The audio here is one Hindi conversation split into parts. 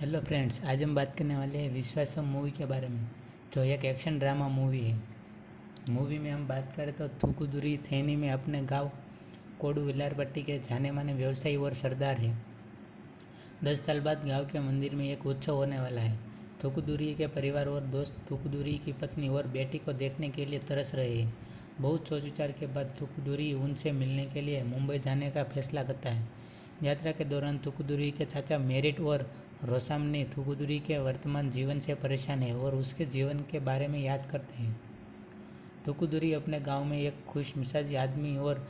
हेलो फ्रेंड्स, आज हम बात करने वाले हैं विश्वासम मूवी के बारे में, जो एक एक्शन ड्रामा मूवी है। मूवी में हम बात करें तो थूकुदुरी थैनी में अपने गांव कोडू विलारपट्टी के जाने माने व्यवसायी और सरदार है। 10 साल बाद गांव के मंदिर में एक उत्सव होने वाला है। थूकुदुरी के परिवार और दोस्त थूकुदुरी की पत्नी और बेटी को देखने के लिए तरस रहे हैं। बहुत सोच विचार के बाद थूकुदुरी उनसे मिलने के लिए मुंबई जाने का फैसला करता है। यात्रा के दौरान थूकुदुरी के चाचा मेरिट और रोसामनी थूकुदुरी के वर्तमान जीवन से परेशान है और उसके जीवन के बारे में याद करते हैं। थूकुदुरी अपने गांव में एक खुश मिजाज आदमी और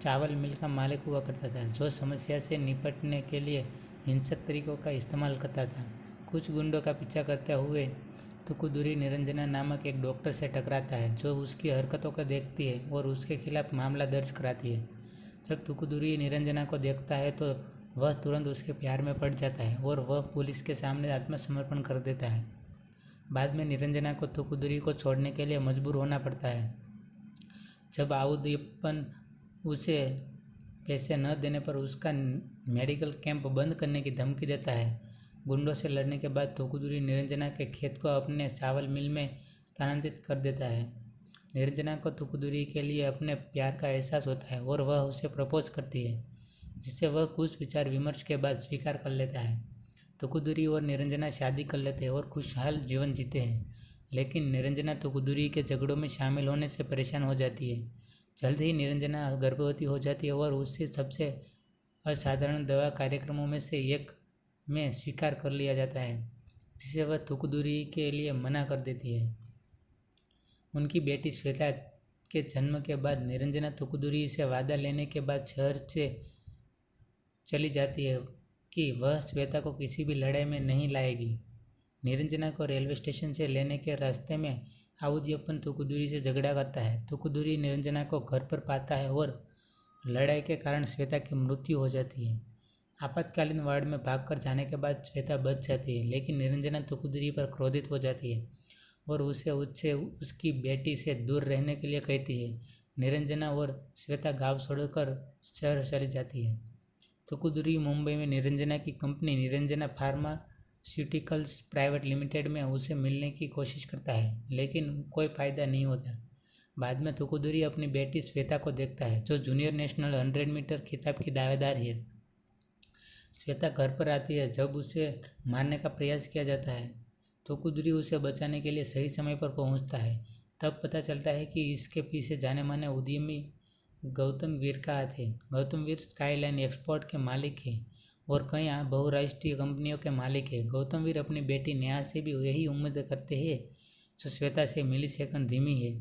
चावल मिल का मालिक हुआ करता था, जो समस्या से निपटने के लिए हिंसक तरीकों का इस्तेमाल करता था। कुछ गुंडों का पीछा करते हुए थूकुदुरी निरंजना नामक एक डॉक्टर से टकराता है, जो उसकी हरकतों को देखती है और उसके खिलाफ मामला दर्ज कराती है। जब थूकुदुरी निरंजना को देखता है तो वह तुरंत उसके प्यार में पड़ जाता है और वह पुलिस के सामने आत्मसमर्पण कर देता है। बाद में निरंजना को थूकुदुरी को छोड़ने के लिए मजबूर होना पड़ता है। जब आउदयप्पन उसे पैसे न देने पर उसका मेडिकल कैंप बंद करने की धमकी देता है। गुंडों से लड़ने के बाद थूकुदुरी निरंजना के खेत को अपने चावल मिल में स्थानांतरित कर देता है। निरंजना को थूकुदुरी के लिए अपने प्यार का एहसास होता है और वह उसे प्रपोज करती है, जिसे वह कुछ विचार विमर्श के बाद स्वीकार कर लेता है। थूकुदुरी और निरंजना शादी कर लेते हैं और खुशहाल जीवन जीते हैं। लेकिन निरंजना थूकुदुरी के झगड़ों में शामिल होने से परेशान हो जाती है। जल्द ही निरंजना गर्भवती हो जाती है और उससे सबसे असाधारण दवा कार्यक्रमों में से एक में स्वीकार कर लिया जाता है, जिसे वह थूकुदुरी के लिए मना कर देती है। उनकी बेटी श्वेता के जन्म के बाद निरंजना थूकुदुरी से वादा लेने के बाद शहर से चली जाती है कि वह श्वेता को किसी भी लड़ाई में नहीं लाएगी। निरंजना को रेलवे स्टेशन से लेने के रास्ते में आउदयप्पन थूकुदुरी से झगड़ा करता है। थूकुदुरी निरंजना को घर पर पाता है और लड़ाई के कारण श्वेता की मृत्यु हो जाती है। आपातकालीन वार्ड में भागकर जाने के बाद श्वेता बच जाती है, लेकिन निरंजना थूकुदुरी पर क्रोधित हो जाती है और उसे उससे उसकी बेटी से दूर रहने के लिए कहती है। निरंजना और श्वेता गांव छोड़कर शहर चली जाती है। थूकुदुरी मुंबई में निरंजना की company Niranjana pharmaceuticals private limited में उसे मिलने की कोशिश करता है, लेकिन कोई फ़ायदा नहीं होता। बाद में थूकुदुरी अपनी बेटी श्वेता को देखता है, जो जूनियर नेशनल 100 मीटर खिताब की दावेदार है। श्वेता घर पर आती है जब उसे मारने का प्रयास किया जाता है। थूकुदुरी उसे बचाने के लिए सही समय पर पहुंचता है। तब पता चलता है कि इसके पीछे जाने माने उद्यमी गौतम वीर का हाथ है। गौतम वीर स्काईलाइन एक्सपोर्ट के मालिक हैं और कई बहुराष्ट्रीय कंपनियों के मालिक हैं। गौतम वीर अपनी बेटी नेहा से भी यही उम्मीद करते हैं, जो श्वेता से मिलीसेकंड धीमी है।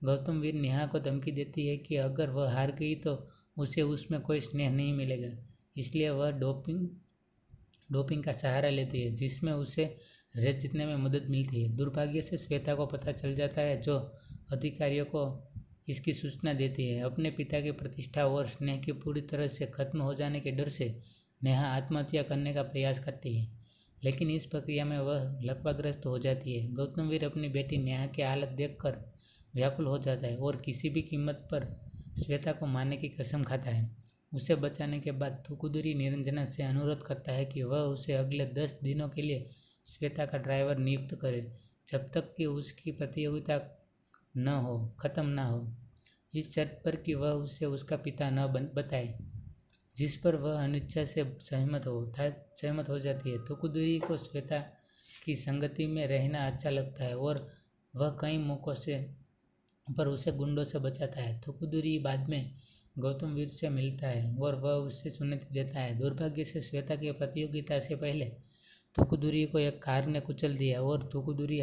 गौतम वीर नेहा को धमकी देती है कि अगर वह हार गई तो उसे उसमें कोई स्नेह नहीं मिलेगा, इसलिए वह डोपिंग का सहारा लेती है, जिसमें उसे रेस जीतने में मदद मिलती है। दुर्भाग्य से श्वेता को पता चल जाता है, जो अधिकारियों को इसकी सूचना देती है। अपने पिता की प्रतिष्ठा और स्नेह के पूरी तरह से खत्म हो जाने के डर से नेहा आत्महत्या करने का प्रयास करती है, लेकिन इस प्रक्रिया में वह लकवाग्रस्त हो जाती है। गौतम वीर अपनी बेटी नेहा की हालत देखकर व्याकुल हो जाता है और किसी भी कीमत पर श्वेता को मारने की कसम खाता है। उसे बचाने के बाद थूकुदुरी निरंजना से अनुरोध करता है कि वह उसे अगले 10 दिनों के लिए श्वेता का ड्राइवर नियुक्त करे, जब तक कि उसकी प्रतियोगिता खत्म न हो, इस शर्त पर कि वह उसे उसका पिता न बताए, जिस पर वह अनिच्छा से सहमत हो जाती है। थूकुदुरी को श्वेता की संगति में रहना अच्छा लगता है और वह कई मौक़ों से पर उसे गुंडों से बचाता है। थूकुदुरी बाद में गौतम वीर से मिलता है और वह उससे चुनौती देता है। दुर्भाग्य से श्वेता की प्रतियोगिता से पहले थूकुदुरी को एक कार ने कुचल दिया और थूकुदुरी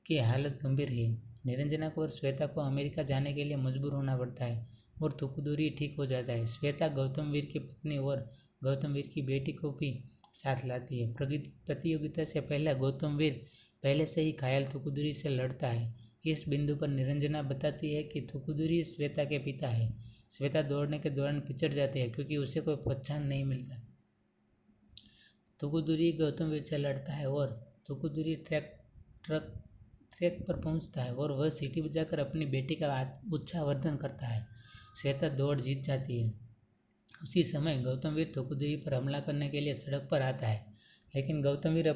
की हालत गंभीर है। निरंजना को और श्वेता को अमेरिका जाने के लिए मजबूर होना पड़ता है और थूकुदुरी ठीक हो जाता है। श्वेता गौतम वीर की पत्नी और गौतम वीर की बेटी को भी साथ लाती है। प्रतियोगिता से पहले गौतम वीर पहले से ही घायल थूकुदुरी से लड़ता है। इस बिंदु पर निरंजना बताती है कि थूकुदुरी श्वेता के पिता है। श्वेता दौड़ने के दौरान पिचड़ जाती है क्योंकि उसे कोई प्रोत्साहन नहीं मिलता। थूकुदुरी गौतम वीर से लड़ता है और थूकुदुरी ट्रैक पर पहुंचता है और वह सीटी बजाकर अपनी बेटी का उत्साहवर्धन करता है। श्वेता दौड़ जीत जाती है। उसी समय गौतम वीर थूकुदुरी पर हमला करने के लिए सड़क पर आता है, लेकिन गौतम वीर अपने